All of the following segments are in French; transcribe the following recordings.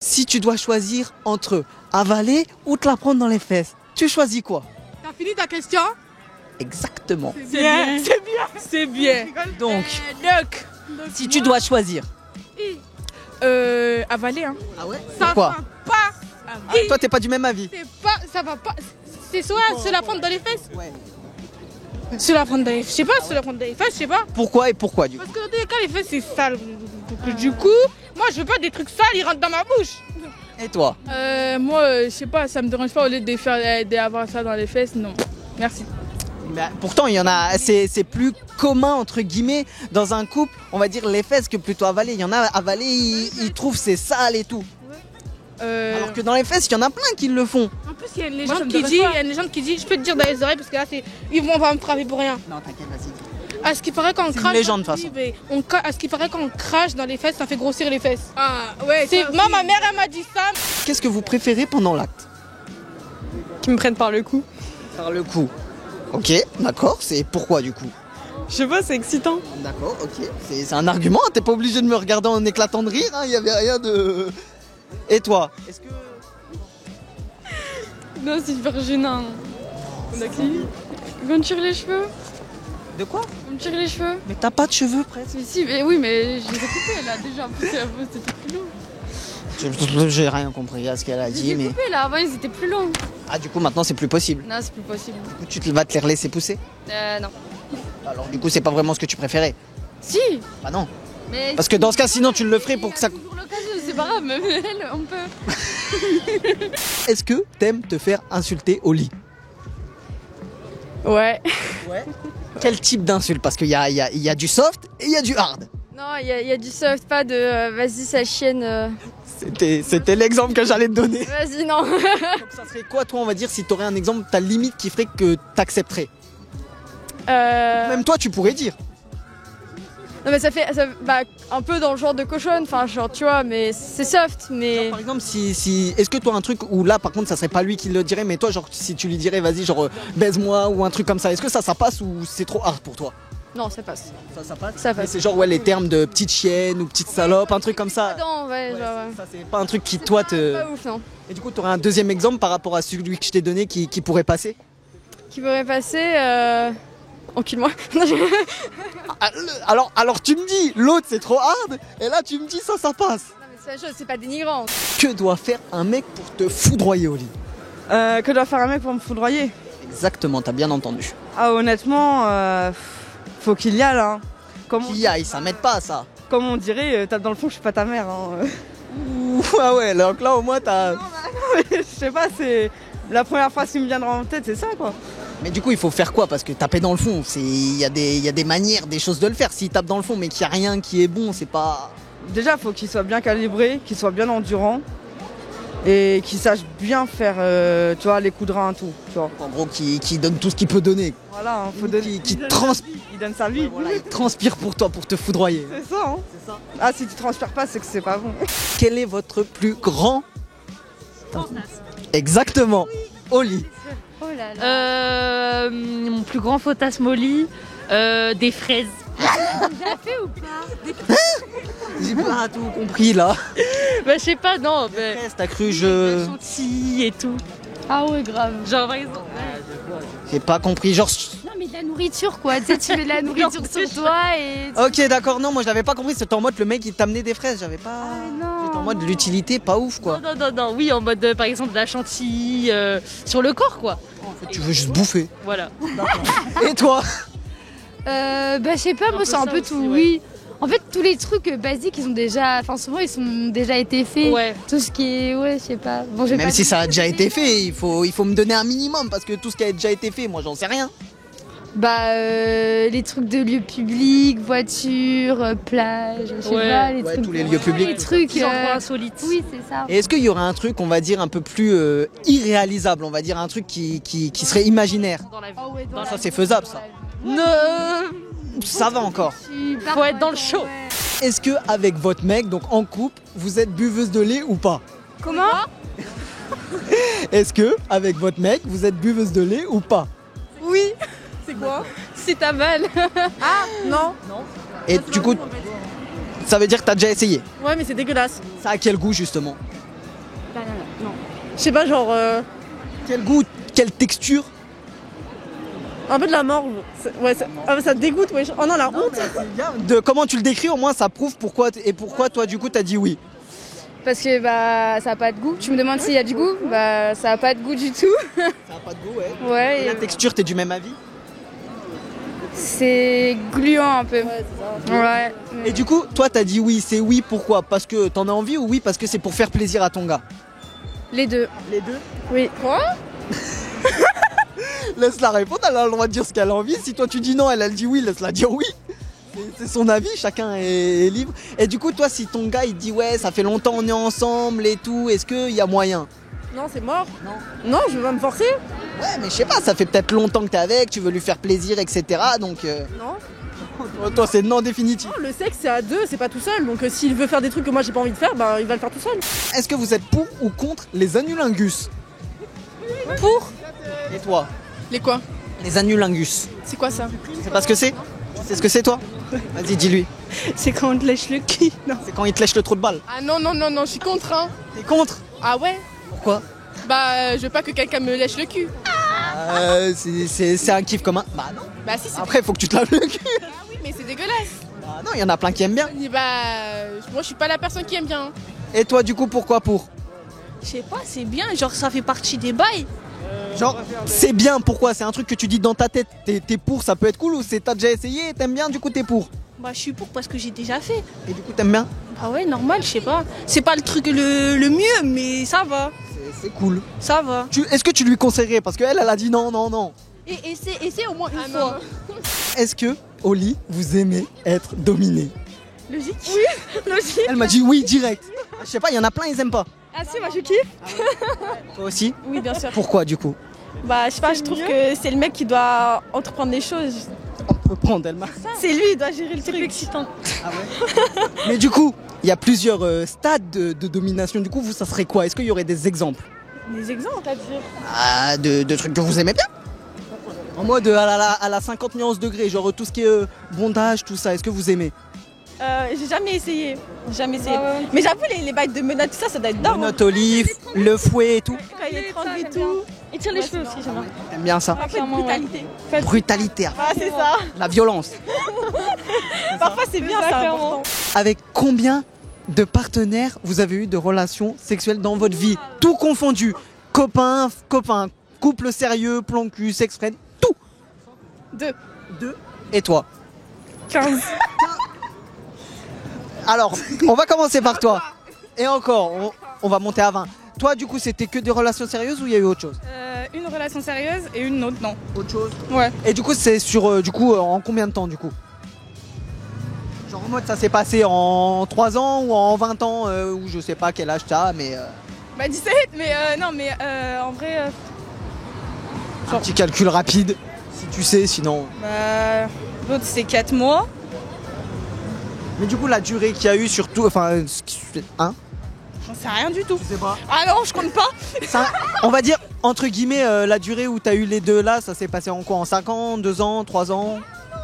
Si tu dois choisir entre avaler ou te la prendre dans les fesses, tu choisis quoi? T'as fini ta question? Exactement. C'est bien. C'est bien. C'est bien. Donc, si tu moi, dois choisir. avaler, hein. Ah ouais? Ça Pourquoi? va pas. Toi, t'es pas du même avis. C'est pas, ça va pas. C'est soit se la prendre dans les fesses. Ouais. Se la prendre dans les, je sais pas, se la prendre dans les fesses, je sais pas. Pourquoi et pourquoi du coup? Parce que dans tous les cas, les fesses c'est sale. Donc, du coup, moi je veux pas des trucs sales, ils rentrent dans ma bouche. Et toi? Moi, je sais pas, ça me dérange pas au lieu de faire d'avoir ça dans les fesses, non. Merci. Bah, pourtant, il y en a, c'est plus commun entre guillemets dans un couple, on va dire les fesses que plutôt avaler. Il y en a avaler, ils trouvent c'est sale et tout. Alors que dans les fesses, il y en a plein qui le font. En plus, il y a une légende qui dit, je peux te dire dans les oreilles parce que là, on va me frapper pour rien. Non, t'inquiète, vas-y. À ce qu'il paraît quand on C'est une crache. légende, de toute façon. À ce qu'il paraît quand on crache dans les fesses, ça fait grossir les fesses. Ah ouais. Moi, ma mère, elle m'a dit ça. Qu'est-ce que vous préférez pendant l'acte? Qui me prennent par le cou. Par le cou. Ok, d'accord, c'est pourquoi du coup? Je sais pas, c'est excitant. D'accord, ok. C'est un argument, t'es pas obligé de me regarder en éclatant de rire, il y avait rien de... Et toi? Est-ce que... Non, c'est hyper gênant. On a qui? On me tire les cheveux. De quoi? On me tire les cheveux. Mais t'as pas de cheveux presque. Mais si, mais oui, mais je les ai coupés là déjà. En plus, c'était plus long. J'ai rien compris à ce qu'elle a Je dit, les ai mais... coupés là, avant ils étaient plus longs. Ah, du coup, maintenant, c'est plus possible. Non, c'est plus possible. Du coup, vas te les laisser pousser? Non. Alors, du coup, c'est pas vraiment ce que tu préférais? Si. Bah non. Mais Parce que dans ce cas, sinon, tu le ferais pour que ça... toujours l'occasion, c'est pas grave, même elle, on peut. Est-ce que t'aimes te faire insulter au lit? Ouais. Ouais. Quel type d'insulte? Parce qu'il y a du soft et il y a du hard. Non, il y a du soft, pas de vas-y, ça chienne. C'était l'exemple que j'allais te donner. Vas-y, non. Donc ça serait quoi, toi, on va dire, si t'aurais un exemple, ta limite qui ferait que t'accepterais? Même toi, tu pourrais dire. Non, mais ça un peu dans le genre de cochonne, enfin, genre, tu vois, mais c'est soft, mais. Genre, par exemple, si est-ce que toi, un truc où là, par contre, ça serait pas lui qui le dirait, mais toi, genre, si tu lui dirais, vas-y, genre, baise-moi ou un truc comme ça, est-ce que ça passe ou c'est trop hard pour toi? Non, ça passe. Ça passe? Ça Mais passe. c'est genre, ouais, les termes de petite chienne ou petite salope, un truc comme ça. Non, ouais, genre. Ça, c'est pas un truc qui, toi, te. Pas ouf, non. Et du coup, t'aurais un deuxième exemple par rapport à celui que je t'ai donné qui pourrait passer? Qui pourrait passer, encule-moi. Alors tu me dis, l'autre c'est trop hard, et là tu me dis ça passe. Non, mais c'est la chose, c'est pas dénigrant. Que doit faire un mec pour te foudroyer au lit? Que doit faire un mec pour me foudroyer? Exactement, t'as bien entendu. Ah honnêtement, faut qu'il y aille hein. Qui aille, ça m'aide pas ça. Comme on dirait, tape dans le fond, je suis pas ta mère hein. Ouh, ah ouais, donc là au moins t'as... Je sais pas, c'est la première phrase qui me viendra en tête, c'est ça quoi. Mais du coup il faut faire quoi? Parce que taper dans le fond, il y a des manières, des choses de le faire. S'il tape dans le fond mais qu'il n'y a rien qui est bon, c'est pas... Déjà, faut qu'il soit bien calibré, qu'il soit bien endurant et qu'il sache bien faire, tu vois, les coups de rein, tout, tu vois. En gros, qui donne tout ce qu'il peut donner. Voilà, hein, faut donner. Qui il donne sa vie. Voilà, il transpire pour toi, pour te foudroyer. C'est ça, hein. Ah, si tu transpires pas, c'est que c'est pas bon. Quel est votre plus grand fantasme? Exactement, au lit. Oh là là. Mon plus grand fantasme au lit, des fraises. Déjà fait ou pas? J'ai pas tout compris là. Bah je sais pas, non. Mais... T'as cru je... chantilly et tout. Ah ouais, grave. Genre par exemple. J'ai pas compris, genre... Non, mais de la nourriture quoi. Tu sais, tu mets de la nourriture sur toi et. Ok d'accord, non moi j'avais pas compris, c'était en mode le mec il t'amenait des fraises, j'avais pas... non. J'étais en mode l'utilité pas ouf quoi. Non, oui, en mode par exemple de la chantilly sur le corps quoi. En fait tu veux juste bouffer. Voilà. Et toi? Bah je sais pas, moi c'est un peu aussi, tout, ouais. oui. En fait tous les trucs basiques ils ont déjà, enfin souvent ils sont déjà été faits. Ouais. Tout ce qui est, ouais je sais pas. Bon, je vais Même pas si dire ça a que déjà c'est- été fait, il faut me donner un minimum parce que tout ce qui a déjà été fait, moi j'en sais rien. Bah les trucs de lieux publics, voitures, plages, je sais Ouais. pas, les Ouais, trucs. tous les lieux publics. Les trucs. Des endroits insolites. Oui c'est ça. Et est-ce qu'il y aurait un truc, on va dire, un peu plus irréalisable, on va dire un truc qui serait imaginaire? Dans la vie. Ah ouais, dans Non, la ça vie, c'est faisable dans ça. la vie. Ça va encore. Faut être dans le show. Ouais. Est-ce que avec votre mec, donc en couple, vous êtes buveuse de lait ou pas? Comment? Est-ce que avec votre mec, vous êtes buveuse de lait ou pas? Oui. C'est quoi? C'est ta balle. Ah non. Et du coup, ça veut dire que t'as déjà essayé. Ouais, mais c'est dégueulasse. Ça a quel goût justement? Je sais pas, genre Quel goût, quelle texture? un peu de la morve. Ouais, ça te dégoûte, ouais. Oh non, la honte. De comment tu le décris, au moins ça prouve pourquoi toi du coup t'as dit oui. Parce que bah ça a pas de goût. Tu me demandes s'il y a du goût, bah ça a pas de goût du tout. Ça a pas de goût, ouais. Ouais. Et la texture, t'es du même avis? C'est gluant un peu. Ouais. Et du coup, toi t'as dit oui, c'est oui pourquoi? Parce que t'en as envie ou oui parce que c'est pour faire plaisir à ton gars? Les deux. Les deux? Oui. Quoi? Laisse-la répondre, elle a le droit de dire ce qu'elle a envie. Si toi tu dis non, elle dit oui, laisse-la dire oui. C'est son avis, chacun est libre. Et du coup, toi, si ton gars il dit ouais, ça fait longtemps on est ensemble et tout, est-ce qu'il y a moyen? Non, c'est mort. Non, je veux pas me forcer. Ouais, mais je sais pas, ça fait peut-être longtemps que t'es avec, tu veux lui faire plaisir, etc. Donc, Non. toi, c'est non définitif. Non, le sexe c'est à deux, c'est pas tout seul. Donc s'il veut faire des trucs que moi j'ai pas envie de faire, bah il va le faire tout seul. Est-ce que vous êtes pour ou contre les annulingus? Pour? Et toi? Les quoi? Les annulingus. C'est quoi ça? Tu sais pas ce que c'est? Tu sais ce que c'est, toi? Vas-y, dis-lui. C'est quand on te lèche le cul. Non. C'est quand il te lèche le trou de balle. Ah non, je suis contre, hein. T'es contre? Ah ouais? Pourquoi? Bah, je veux pas que quelqu'un me lèche le cui. C'est un kiff commun. Bah non. Bah si, c'est... Après, faut que tu te laves le cul. Ah oui, mais c'est dégueulasse. Bah non, il y en a plein qui aiment bien. Bah, moi je suis pas la personne qui aime bien. Et toi, du coup, pourquoi pour? Je sais pas, c'est bien, genre ça fait partie des bails. Genre, c'est bien, pourquoi? C'est un truc que tu dis dans ta tête. T'es pour, ça peut être cool, ou c'est t'as déjà essayé, t'aimes bien, du coup t'es pour? Bah je suis pour parce que j'ai déjà fait. Et du coup t'aimes bien? Ah ouais, normal, je sais pas. C'est pas le truc le mieux, mais ça va. C'est cool. Ça va. Est-ce que tu lui conseillerais? Parce qu'elle, elle a dit non, non, non. Et c'est au moins une Ah, fois. Est-ce que, au lit, vous aimez être dominé? Logique. Oui, logique. Elle m'a dit oui, direct. Je sais pas, il y en a plein, ils aiment pas. Ah si, moi je kiffe. Toi aussi? Oui, bien sûr. Pourquoi, du coup? Bah je sais pas, je trouve que c'est le mec qui doit entreprendre les choses. On peut prendre, elle m'a. C'est lui, il doit gérer le truc. C'est plus excitant. Ah ouais. Mais du coup, il y a plusieurs stades de domination. Du coup, vous, ça serait quoi? Est-ce qu'il y aurait des exemples? Des exemples à dire. Ah, de trucs que vous aimez bien? En mode à la 50 nuances degrés, genre tout ce qui est bondage, tout ça, est-ce que vous aimez? J'ai jamais essayé. Jamais essayé. Mais j'avoue, les bails de menottes, tout ça, ça doit être dingue. Note olive, le fouet et tout. Quand il est tranquille et tout. Il tire les cheveux aussi, j'aime bien. T'aimes bien ça? Un peu de brutalité. Brutalité, Ah, c'est ça. la violence. Parfois, c'est bien, c'est important. Avec combien de partenaires vous avez eu de relations sexuelles dans votre vie? Tout confondu. Copains, couple sérieux, plan cul, sex friend, tout. 2. Et toi? 15. Alors, on va commencer par toi. Et encore, on va monter à 20. Toi, du coup, c'était que des relations sérieuses ou il y a eu autre chose? Une relation sérieuse et une autre, non. Autre chose? Ouais. Et du coup, c'est sur, en combien de temps, du coup? Genre en mode, ça s'est passé en 3 ans ou en 20 ans, ou je sais pas quel âge t'as, mais... Bah 17, mais non, mais en vrai... Un petit calcul rapide, si tu sais, sinon... Bah... L'autre c'est 4 mois. Mais du coup, la durée qu'il y a eu sur tout... Enfin, hein? J'en sais rien du tout. Je sais pas. Ah non, je compte pas. On va dire, entre guillemets, la durée où t'as eu les deux là, ça s'est passé en quoi? En 5 ans, 2 ans, 3 ans?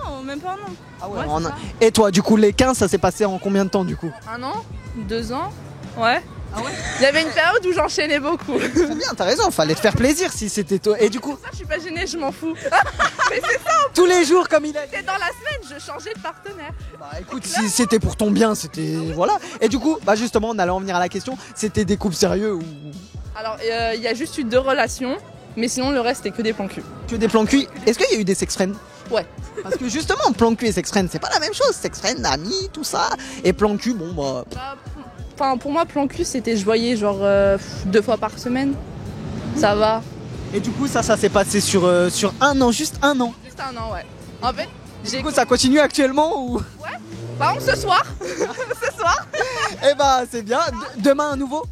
Non, même pas un an. Ah ouais, Et toi, du coup, les 15, ça s'est passé en combien de temps, du coup? 1 an 2 ans. Ouais. Ah ouais? Il y avait une période où j'enchaînais beaucoup. C'est bien, t'as raison, fallait te faire plaisir si c'était toi. Et du coup, Ça, je suis pas gênée, je m'en fous. tous les jours, comme il a dit. C'est dans la semaine, je changeais de partenaire. Bah écoute, si c'était pour ton bien, c'était... Voilà. Et du coup, bah justement, on allait en venir à la question, c'était des couples sérieux ou Alors, il y a juste eu 2 relations, mais sinon le reste c'était que des plans cul. que des plans cul? Est-ce qu'il y a eu des sex friends? Ouais. Parce que justement, plan cul et sex friend, c'est pas la même chose. Sex friend, amis, tout ça. Et plan cul, bon bah... Enfin, pour moi, plan cul, c'était je voyais genre 2 fois par semaine. Ça va. Et du coup, ça s'est passé sur 1 an, juste 1 an. Juste 1 an, ouais. En fait, Du coup, ça continue actuellement ou... par exemple, ce soir. Ce soir. Eh bah, c'est bien. Demain, un nouveau?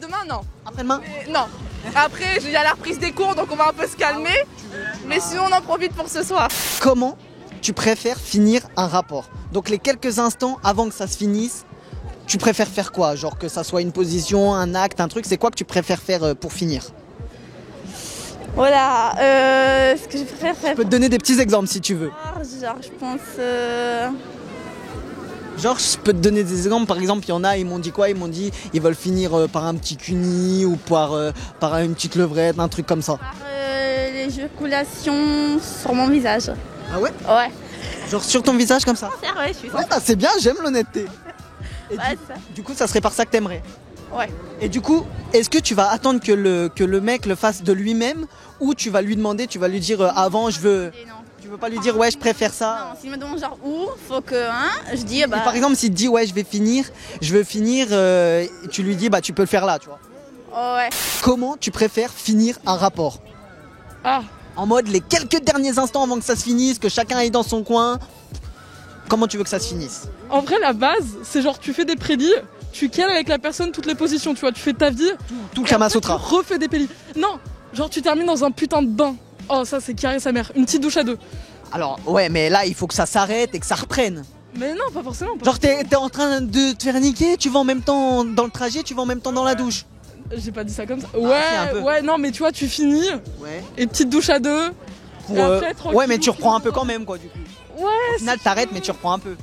Demain, non. Après-demain? Non. Après, il y a la reprise des cours, donc on va un peu se calmer. Mais sinon, on en profite pour ce soir. Comment tu préfères finir un rapport? Donc les quelques instants avant que ça se finisse, tu préfères faire quoi? Genre que ça soit une position, un acte, un truc, c'est quoi que tu préfères faire pour finir? Voilà, ce que je préfère faire. Je peux te donner des petits exemples si tu veux. Genre, je pense. Genre, je peux te donner des exemples. Par exemple, il y en a, ils m'ont dit quoi? Ils m'ont dit, ils veulent finir par un petit cuni ou par une petite levrette, un truc comme ça. Par l'éjaculation sur mon visage. Ah ouais? Ouais. Genre sur ton visage comme ça? Ouais, je suis Ouais, bah, c'est bien, j'aime l'honnêteté. Et Ouais, du coup, ça serait par ça que t'aimerais. Ouais. Et du coup, est-ce que tu vas attendre que le mec le fasse de lui-même ou tu vas lui demander, tu vas lui dire avant je veux. Et non. Tu veux pas lui dire ouais je préfère ça? Non, s'il me demande genre où, faut que je dis Et par exemple, s'il te dit ouais je veux finir, tu lui dis bah tu peux le faire là, tu vois. Oh ouais. Comment tu préfères finir un rapport? Ah, En mode les quelques derniers instants avant que ça se finisse, que chacun aille dans son coin. Comment tu veux que ça se finisse? en vrai, la base, c'est genre tu fais des prélis, tu cales avec la personne toutes les positions, tu vois, tu fais ta vie. Tout le et après, Kamasutra. Tu refais des prélis. Non, genre tu termines dans un putain de bain. Oh, ça c'est carré sa mère. Une petite douche à deux. Alors ouais mais là il faut que ça s'arrête et que ça reprenne. Mais non, pas forcément. Genre t'es en train de te faire niquer, tu vas en même temps dans le trajet, tu vas en même temps dans la douche. J'ai pas dit ça comme ça. si, un peu. Ouais, non, mais tu vois, tu finis. Ouais. Et petite douche à deux. Pour, Et après, tranquille, ouais mais tu reprends un peu quand même quoi du coup. Ouais. Au final t'arrêtes mais tu reprends un peu.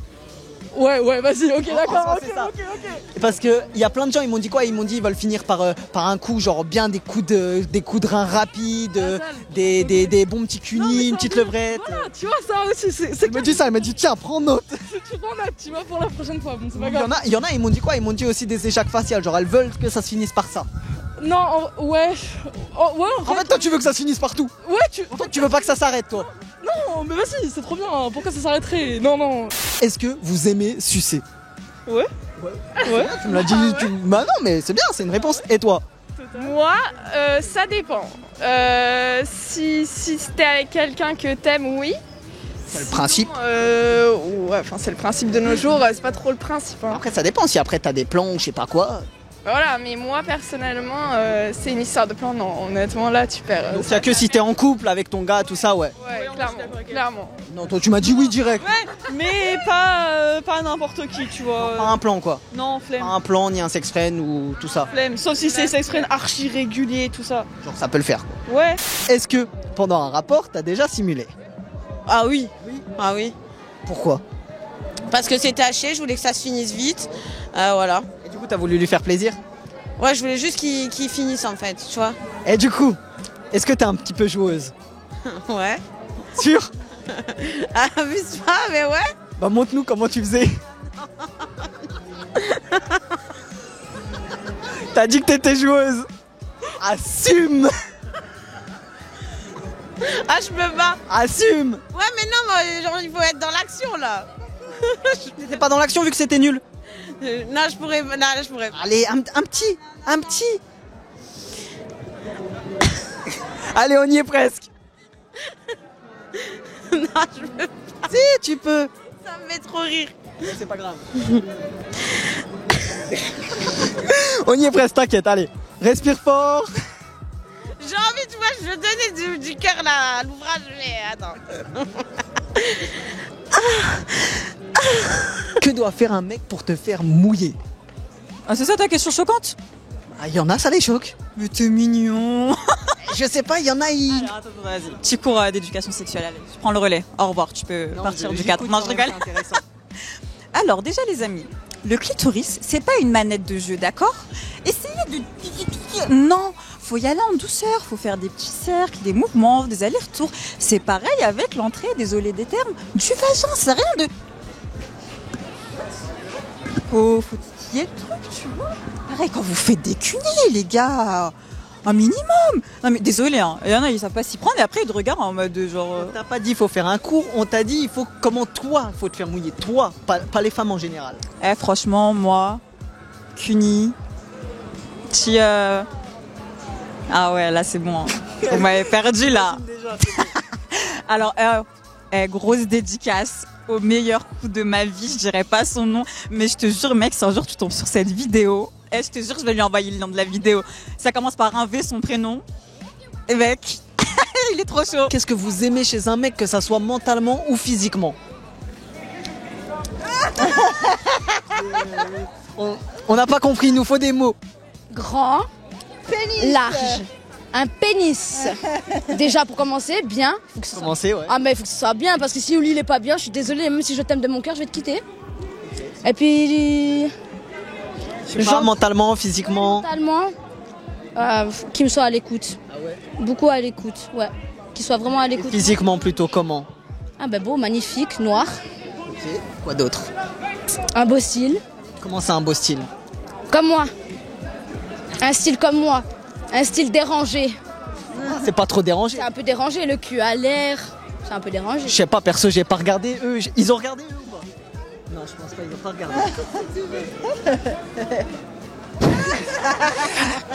Ouais, vas-y, ok, d'accord. soi, Ok, c'est ça. ok. Parce que il y a plein de gens, ils m'ont dit quoi? Ils m'ont dit ils veulent finir par un coup, genre bien des coups de rein rapides, Ah, ça, des bons petits Non, mais cunis, c'est une un petite peu- levrette. Voilà, tu vois, ça aussi, c'est Elle me dit ça, elle m'a dit tiens prends note. tu prends là, tu vois, pour la prochaine fois. Bon, c'est pas Il y en grave. a, ils m'ont dit quoi? Ils m'ont dit aussi des échecs faciales, genre elles veulent que ça se finisse par ça. Non, ouais. Oh, ouais, En fait toi tu veux que ça se finisse partout. ouais, En fait tu veux pas que ça s'arrête toi. Non, mais vas-y, c'est trop bien. Pourquoi ça s'arrêterait? Non. Est-ce que vous aimez sucer? Ouais. Tu me l'as dit, bah non mais c'est bien, c'est une réponse. Et toi? Moi, ça dépend. Si t'es avec quelqu'un que t'aimes, oui. C'est le principe. Ouais, enfin c'est le principe de nos jours, c'est pas trop le principe. Hein. Après ça dépend, si après t'as des plans ou je sais pas quoi. Voilà, mais moi personnellement, c'est une histoire de plan. Non, honnêtement là, tu perds. Donc y a que si t'es en couple avec ton gars, tout ça, ouais. Ouais, clairement. Non, toi tu m'as dit oui direct. Mais pas n'importe qui, tu vois. Pas un plan quoi. Non, Pas flemme. un plan ni un sex friend ou tout ça. Flemme. Sauf si c'est sex friend archi régulier, tout ça. Genre ça peut le faire. Ouais. Est-ce que pendant un rapport t'as déjà simulé? Ah oui. Ah oui. Pourquoi? Parce que c'était haché, je voulais que ça se finisse vite. Voilà. Et du coup t'as voulu lui faire plaisir? Ouais, je voulais juste qu'il finisse en fait, tu vois. Et du coup, est-ce que t'es un petit peu joueuse? Ouais. Sûr? Ah, abuse pas, mais ouais. Bah montre-nous comment tu faisais. T'as dit que t'étais joueuse. Assume. Ah, je peux pas. Assume. Ouais, mais non, mais genre, il faut être dans l'action là. T'étais pas dans l'action vu que c'était nul. Non, je pourrais. Allez, un petit. Allez, on y est presque. Non, je peux pas. Si, tu peux. Ça me fait trop rire. C'est pas grave. On y est presque, t'inquiète, allez. Respire fort. J'ai envie, tu vois, je veux donner du cœur là à l'ouvrage, mais attends. Que doit faire un mec pour te faire mouiller? Ah, c'est ça ta question choquante? Ah, il y en a, ça les choque. Mais t'es mignon. Je sais pas, il y en a, ils... Alors, attends, vas-y. Petit cours d'éducation sexuelle, allez. Je prends le relais. Au revoir, tu peux partir du cadre. Non, je rigole. Alors, déjà, les amis, le clitoris, c'est pas une manette de jeu, d'accord? Essayez de... Non, faut y aller en douceur, faut faire des petits cercles, des mouvements, des allers-retours. C'est pareil avec l'entrée, désolé des termes, du vagin, c'est rien de... Oh, faut titiller le truc, tu vois. Pareil, quand vous faites des cuniers, les gars, un minimum. Non mais désolé, hein. Il y en a, ils savent pas s'y prendre et après ils te regardent en mode genre... On t'a pas dit il faut faire un cours, on t'a dit il faut comment toi faut te faire mouiller, toi, pas les femmes en général. Eh, franchement, moi, cuni, petit... Ah ouais, là c'est bon, hein. Vous m'avez perdu là. Alors, grosse dédicace au meilleur coup de ma vie, je dirais pas son nom, mais je te jure mec, si un jour tu tombes sur cette vidéo, je te jure je vais lui envoyer le lien de la vidéo. Ça commence par un V son prénom. Et mec, il est trop chaud. Qu'est-ce que vous aimez chez un mec, que ça soit mentalement ou physiquement? On n'a pas compris, il nous faut des mots. Grand, large, un pénis. Déjà pour commencer, bien. Faut que ce soit... Commencez, ouais. Ah mais il faut que ce soit bien parce que si Oli il est pas bien, je suis désolée, même si je t'aime de mon cœur, je vais te quitter. Et puis, Je sais pas, mentalement, physiquement. mentalement, qu'il me soit à l'écoute. Ah ouais. Beaucoup à l'écoute, ouais. Qu'il soit vraiment à l'écoute. Physiquement plutôt comment? Ah ben beau, magnifique, noir, Ok. Quoi d'autre? un beau style, Comment c'est un beau style? comme moi. Un style comme moi, un style dérangé. C'est pas trop dérangé. C'est un peu dérangé, le cul à l'air, c'est un peu dérangé. Je sais pas, perso, j'ai pas regardé. Eux, ils ont regardé eux ou pas? Non, je pense pas, ils ont pas regardé.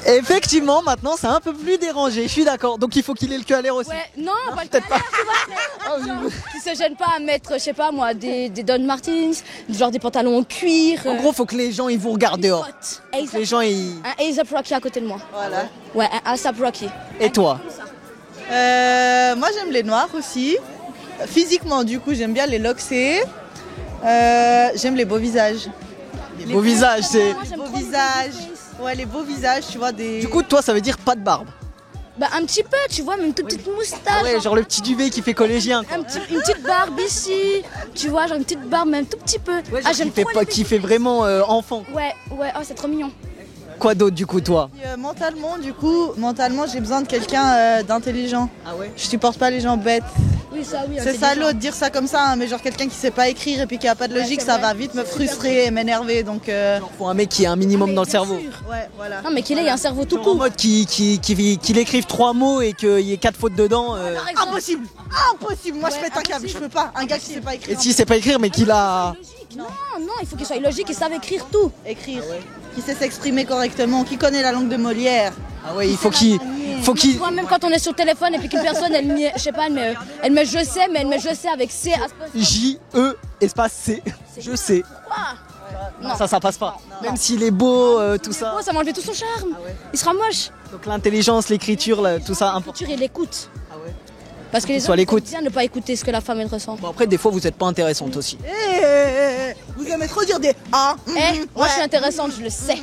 Effectivement, maintenant, c'est un peu plus dérangé. Je suis d'accord. Donc, il faut qu'il ait le cul à l'air aussi. Ouais, non, pas le peut-être cul à l'air, tu vois, mais genre, qui se gêne pas à mettre, je sais pas moi, des Don Martins, genre des pantalons en cuir. En gros, faut que les gens ils vous regardent dehors. Ace Les gens ils. Un A$AP Rocky à côté de moi. Voilà. Ouais, un A$AP Rocky. Et toi? Moi j'aime les noirs aussi. Physiquement du coup j'aime bien les loxés. J'aime les beaux visages. Les beaux visages, c'est. Moi, j'aime Beaux trop les visages. face. Ouais les beaux visages, tu vois des. Du coup, toi, ça veut dire pas de barbe. Bah un petit peu, tu vois, même une toute petite moustache. Ouais, genre le petit duvet qui fait collégien. Quoi. Une petite barbe ici, tu vois, genre une petite barbe, même tout petit peu. Ouais, genre j'aime qui fait, trop pas, les qui fait vraiment enfant. Ouais, oh c'est trop mignon. Quoi d'autre du coup, toi? Mentalement j'ai besoin de quelqu'un d'intelligent. Ah ouais? Je supporte pas les gens bêtes. Oui, ça, oui. C'est salaud de dire ça comme ça, hein, mais genre quelqu'un qui sait pas écrire et puis qui a pas de logique, c'est ça vrai. va vite me frustrer et m'énerver. Donc Genre, faut un mec qui a un minimum dans le cerveau. ouais, voilà. Non, mais qu'il ait un cerveau tout Genre en court. mode qu'il écrive 3 mots et qu'il y ait 4 fautes dedans. Par exemple. Impossible. Moi je pète un câble, je peux pas. Un gars qui sait pas Et écrire. s'il sait pas écrire mais qu'il a. Non, il faut qu'il soit logique, qu'il sache écrire tout. Écrire. Qui sait s'exprimer correctement, qui connaît la langue de Molière. Ah ouais, il faut qu'il. Tu vois, même quand on est sur le téléphone et puis qu'une personne, elle met, je sais pas, elle met je sais, mais elle met je sais avec C. J-E espace C. Je sais. Non. Ça passe pas. Même s'il est beau, tout ça. Oh, ça m'a enlevé tout son charme. Il sera moche. Donc l'intelligence, l'écriture, là, tout ça important. Futur, il écoute. Ah ouais. Parce que les Soit à hommes, l'écoute. c'est bien de ne pas écouter ce que la femme, elle ressent. Bon après des fois vous êtes pas intéressante aussi. Vous aimez trop dire des ah. Moi, je suis intéressante, je le sais.